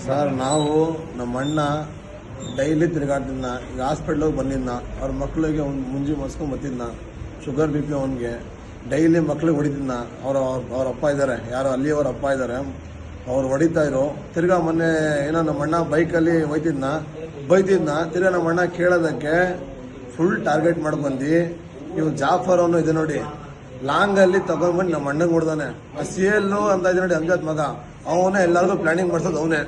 Sir ನಾವು ನಮ್ಮ ಅಣ್ಣ ಡೈಲಿ ತಿರುಗಾಡ್ತಿದ್ನ. ಈಗ ಹಾಸ್ಪಿಟ್ಲಿಗೆ ಬಂದಿದ್ನ. ಅವ್ರ ಮಕ್ಳಿಗೆ ಒಂದು ಮುಂಜಿ ಮಸ್ಕೊಂಡು ಬರ್ತಿದ್ನ. ಶುಗರ್ ಬಿ ಪಿ ಅವನಿಗೆ ಡೈಲಿ ಮಕ್ಳಿಗೆ ಹೊಡಿತಿದ್ನ. ಅವ್ರ ಅಪ್ಪ ಇದ್ದಾರೆ, ಯಾರೋ ಅಲ್ಲಿ ಅವ್ರ ಅಪ್ಪ ಇದ್ದಾರೆ, ಅವ್ರು ಹೊಡಿತಾ ಇದ್ರು. ತಿರ್ಗಾ ಮೊನ್ನೆ ಏನೋ ನಮ್ಮ ಅಣ್ಣ ಬೈಕಲ್ಲಿ ಬೈತಿದ್ನ. ತಿರ್ಗಾ ನಮ್ಮ ಅಣ್ಣ ಕೇಳೋದಕ್ಕೆ ಫುಲ್ ಟಾರ್ಗೆಟ್ ಮಾಡ್ಬಂದು ಇವ್ ಜಾಫರ್ ಅವನು ಇದೆ ನೋಡಿ, ಲಾಂಗಲ್ಲಿ ತಗೊಂಡ್ಬಂದು ನಮ್ಮ ಅಣ್ಣಗೆ ಹೊಡ್ದಾನೆ. ಸಿ ಎಲ್ಲು ಅಂತ ಇದೆ ನೋಡಿ, ಅಂಜಾದ್ ಮಗ, ಅವನೇ ಎಲ್ಲರಿಗೂ ಪ್ಲಾನಿಂಗ್ ಮಾಡ್ಸೋದು ಅವನೇ.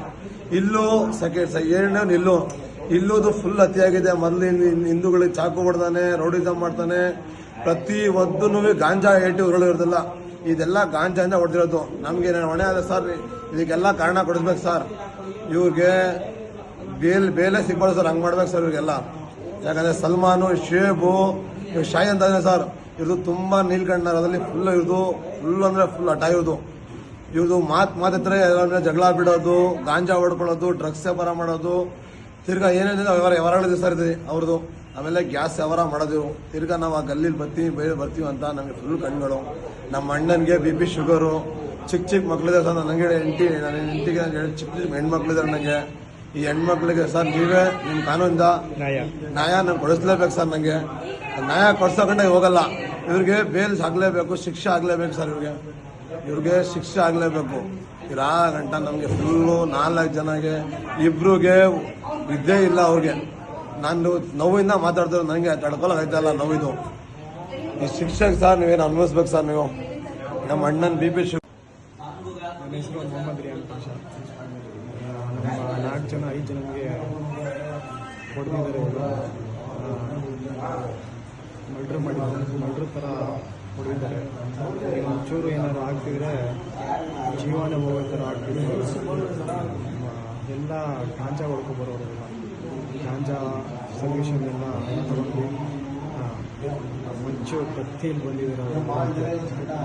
ಇಲ್ಲೂ ಎರಡನೇ ಇಲ್ಲೂದು ಫುಲ್ ಅತಿಯಾಗಿದೆ. ಮೊದಲು ಹಿಂದೂಗಳಿಗೆ ಚಾಕು ಹೊಡ್ದಾನೆ, ರೌಡಿಸಮ್ ಮಾಡ್ತಾನೆ. ಪ್ರತಿ ಒದ್ದೂ ಗಾಂಜಾ ಏಟಿಗಳು ಇರೋದಿಲ್ಲ, ಇದೆಲ್ಲ ಗಾಂಜಾಯಿಂದ ಹೊಡೆದಿರೋದು. ನಮ್ಗೆ ಹೊಣೆ ಆದ ಸರ್, ಇದಕ್ಕೆಲ್ಲ ಕಾರಣ ಕೊಡಿಸ್ಬೇಕು ಸರ್. ಇವ್ರಿಗೆ ಬೇಲೆ ಸಿಗ್ಬಾರ್ದು ಸರ್, ಹಂಗೆ ಮಾಡ್ಬೇಕು ಸರ್ ಇವ್ರಿಗೆಲ್ಲ. ಯಾಕಂದ್ರೆ ಸಲ್ಮಾನು, ಶೇಬು, ಶಾಯಿ ಅಂತ ಸರ್, ಇವ್ರದ್ದು ತುಂಬಾ ನೀಲ್ಕಂಡರ್, ಅದರಲ್ಲಿ ಫುಲ್ ಅಂದ್ರೆ ಫುಲ್ ಹಠ ಇರೋದು. ಇವ್ರದ್ದು ಮಾತಿದ್ರೆ ಜಗಳ ಬಿಡೋದು, ಗಾಂಜಾ ಹೊಡ್ಕೊಳ್ಳೋದು, ಡ್ರಗ್ಸ್ ವ್ಯವಹಾರ ಮಾಡೋದು, ತಿರ್ಗಾ ಏನೇನಿದೆ ವ್ಯವಹಾರಗಳಿದೆ ಸರ್ ಇದು ಅವ್ರದ್ದು. ಆಮೇಲೆ ಗ್ಯಾಸ್ ವ್ಯವಹಾರ ಮಾಡೋದು. ತಿರ್ಗಾ ನಾವು ಆ ಗಲ್ಲಿಲಿ ಬರ್ತೀವಿ ಅಂತ ನಮಗೆ ಫುಲ್ ಕಣ್ಗಳು. ನಮ್ಮ ಅಣ್ಣನಿಗೆ ಬಿ ಪಿ ಶುಗರು, ಚಿಕ್ಕ ಮಕ್ಳಿದೆ ಸರ್. ನನಗೆ ನನ್ನ ಹೆಂಡತಿಗೆ ಚಿಕ್ಕ ಹೆಣ್ಮಕ್ಳಿದ್ದಾರೆ ನನಗೆ. ಈ ಹೆಣ್ಮಕ್ಳಿಗೆ ಸರ್ ನೀವೇ ನಿಮ್ಮ ಕಾನೂನಿಂದ ನ್ಯಾಯ ನಾನು ಕೊಡಿಸ್ಲೇಬೇಕು ಸರ್. ನನಗೆ ನ್ಯಾಯ ಕೊಡ್ಸೋಕಂಡೆ ಹೋಗಲ್ಲ. ಇವ್ರಿಗೆ ಬೇಲ್ ಆಗಲೇಬೇಕು, ಶಿಕ್ಷೆ ಆಗಲೇಬೇಕು ಸರ್. ಇವ್ರಿಗೆ ಶಿಕ್ಷೆ ಆಗಲೇಬೇಕು. ಇರಾ ಗಂಟ ನಮಗೆ ಫುಲ್ಲು 4 ಜನಗೆ, ಇಬ್ರಿಗೆ ವಿದ್ಯೆ ಇಲ್ಲ ಅವ್ರಿಗೆ. ನಾನು ನೋವಿಂದ ಮಾತಾಡ್ತಾರೆ, ನನಗೆ ತಡ್ಕೊಳಕ್ಕಾಯ್ತಲ್ಲ ನೋವಿದು. ಈ ಶಿಕ್ಷೆಗೆ ಸರ್ ನೀವೇನು ಅನ್ಭವಿಸ್ಬೇಕು ಸರ್ ನೀವು. ನಮ್ಮ ಅಣ್ಣನ ಬಿ ಪಿ ನನ್ನ ಹೆಸರು ಮೊಹಮ್ಮದ್ ರಿಯಾನ್ ಪಾಷಾ. ನಮ್ಮ 4 ಜನ 5 ಜನಕ್ಕೆ ಹೊಡೆದಿದ್ದಾರೆ. ಮರ್ಡ್ರ್ ಥರ ಹೊಡೆದಿದ್ದಾರೆ. ಒಂಚೂರು ಏನಾದ್ರು ಆಗ್ತಿದ್ರೆ ಜೀವನ ಹೋಗೋ ಥರ ಆಗ್ತಿದ್ರೆ ಎಲ್ಲ ಗಾಂಜಾ ಹೊಡ್ಕೊಬರೋರೆಲ್ಲ ಗಾಂಜಾ ಸೊಲ್ಯೂಷನ್ ಎಲ್ಲ ತಗೊಂಡು ಮುಂಚೆ ಕತ್ತಿಯಲ್ಲಿ ಬಂದಿದ್ದಾರೆ.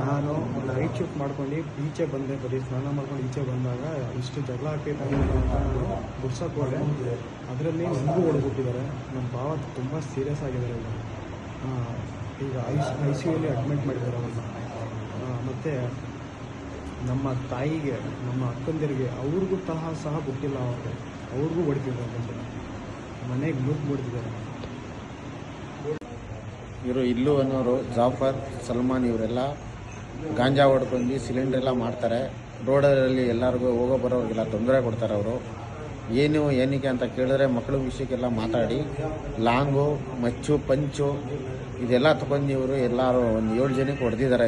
ನಾನು ನೈಟ್ ಶಿಫ್ಟ್ ಮಾಡ್ಕೊಂಡು ಈಚೆ ಬಂದೆ, ಬರೀ ಸ್ನಾನ ಮಾಡ್ಕೊಂಡು ಈಚೆ ಬಂದಾಗ ಇಷ್ಟು ಜಗಳ ಆಗ್ತಿತ್ತು ಅಂತ ನಾನು ಗುಡ್ಸೋಕೆ ಹೋದೆ. ಅದರಲ್ಲಿ ನನಗೂ ಹೊಡೆದ್ಬಿಟ್ಟಿದ್ದಾರೆ. ನಮ್ಮ ಭಾವ ತುಂಬ ಸೀರಿಯಸ್ ಆಗಿದ್ದಾರೆ. ಈಗ ಐ ಸಿ ಯುಲಿ ಅಡ್ಮಿಟ್ ಮಾಡಿದ್ದಾರೆ ಅವ್ರನ್ನ. ಮತ್ತು ನಮ್ಮ ತಾಯಿಗೆ, ನಮ್ಮ ಅಕ್ಕಂದಿರಿಗೆ, ಅವ್ರಿಗೂ ಸಹ ಬಿಟ್ಟಿಲ್ಲ. ಅವ್ರಿಗೂ ಹೊಡಿತಿದ್ದಾರೆ. ಮನೆಗೆ ನುಗ್ಗಿಬಿಡ್ತಿದ್ದಾರೆ. ಇವರು ಇಲ್ಲು ಅನ್ನೋರು ಜಾಫರ್, ಸಲ್ಮಾನ್ ಇವರೆಲ್ಲ ಗಾಂಜಾ ಹೊಡ್ಕೊಂಡು ಸಿಲಿಂಡರ್ ಎಲ್ಲ ಮಾಡ್ತಾರೆ. ರೋಡಲ್ಲಿ ಎಲ್ಲರಿಗೂ ಹೋಗೋ ಬರೋರಿಗೆಲ್ಲ ತೊಂದರೆ ಕೊಡ್ತಾರೆ ಅವರು. ಏನಕ್ಕೆ ಅಂತ ಕೇಳಿದ್ರೆ ಮಕ್ಕಳ ವಿಷಯಕ್ಕೆಲ್ಲ ಮಾತಾಡಿ ಲಾಂಗು, ಮಚ್ಚು, ಪಂಚು ಇದೆಲ್ಲ ತೊಗೊಂಡು ಇವರು ಎಲ್ಲರೂ ಒಂದು 7 ಜನಕ್ಕೆ ಹೊಡೆದಿದ್ದಾರೆ.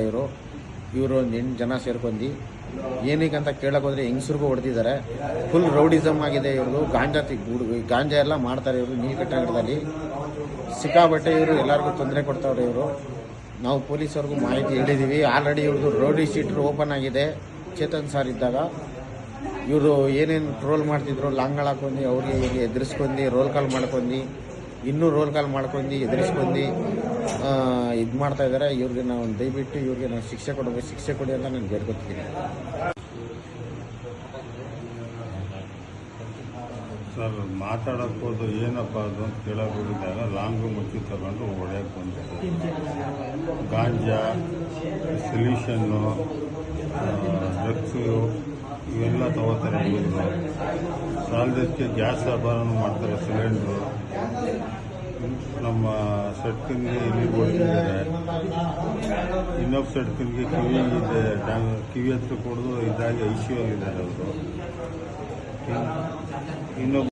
ಇವರು ಒಂದು 8 ಜನ ಸೇರ್ಕೊಂಡು ಏನಕ್ಕೆ ಅಂತ ಕೇಳೋಕೋದ್ರೆ ಹೆಂಗಸ್ರಿಗೂ ಹೊಡೆದಿದ್ದಾರೆ. ಫುಲ್ ರೌಡಿಸಮ್ ಆಗಿದೆ ಇವ್ರದ್ದು. ಗಾಂಜಾ ಎಲ್ಲ ಮಾಡ್ತಾರೆ ಇವರು. ನೀಲಕಂಠದಲ್ಲಿ ಸಿಕ್ಕಾಬಟ್ಟೆ ಇವರು ಎಲ್ಲರಿಗೂ ತೊಂದರೆ ಕೊಡ್ತಾವ್ರೆ ಇವರು. ನಾವು ಪೊಲೀಸವ್ರಿಗೂ ಮಾಹಿತಿ ಹೇಳಿದ್ದೀವಿ. ಆಲ್ರೆಡಿ ಇವ್ರದ್ದು ರೋಡಿ ಶೀಟ್ರ್ ಓಪನ್ ಆಗಿದೆ. ಚೇತನ್ ಸಾರ್ ಇದ್ದಾಗ ಇವರು ಏನೇನು ಟ್ರೋಲ್ ಮಾಡ್ತಿದ್ರು, ಲಾಂಗ್ಗಳು ಹಾಕೊಂಡು ಅವ್ರಿಗೆ ಎದುರಿಸ್ಕೊಂಡು ರೋಲ್ ಕಾಲ್ ಮಾಡ್ಕೊಂಡು, ಇನ್ನೂ ರೋಲ್ ಕಾಲ್ ಮಾಡ್ಕೊಂಡು ಎದುರಿಸ್ಕೊಂಡು ಇದು ಮಾಡ್ತಾ ಇದ್ದಾರೆ. ಇವ್ರಿಗೆ ನಾವು ದಯವಿಟ್ಟು ಇವ್ರಿಗೆ ನಾವು ಶಿಕ್ಷೆ ಕೊಡಿ ಅಂತ ನಾನು ಬೇಡ್ಕೊತಿದ್ದೀನಿ. ಸರ್ ಮಾತಾಡೋಕೆ ಹೋದು ಏನಪ್ಪ ಅದು ಅಂತ ಕೇಳೋಕೆ ಹೋಗಿದ್ದಾಗ ಲಾಂಗು ಮಚ್ಚಿ ತಗೊಂಡು ಹೊಡೆಯಕ್ಕೆ ಬಂದಿದ್ದಾರೆ. ಗಾಂಜಾ, ಸೊಲ್ಯೂಷನ್ನು, ಡ್ರಗ್ಸು ಇವೆಲ್ಲ ತಗೋತಾರೆ ಇವರು. ಸಾಲದಕ್ಕೆ ಗ್ಯಾಸ್ ವ್ಯಾಪಾರನೂ ಮಾಡ್ತಾರೆ, ಸಿಲಿಂಡ್ರು. ನಮ್ಮ ಸಡ್ಕನ್ಗೆ ಇಲ್ಲಿ ಹೊಡೆದಿದ್ದಾರೆ. ಇನ್ನೊಬ್ಬ ಸಡ್ಕನ್ಗೆ ಕಿವಿ ಹತ್ರ ಕೊಡೋದು ಇದಾಗಿ ಐ ಸಿ ಯು ಆಗಿದ್ದಾರೆ ಅವರು. ಇನ್ನೊಬ್ಬ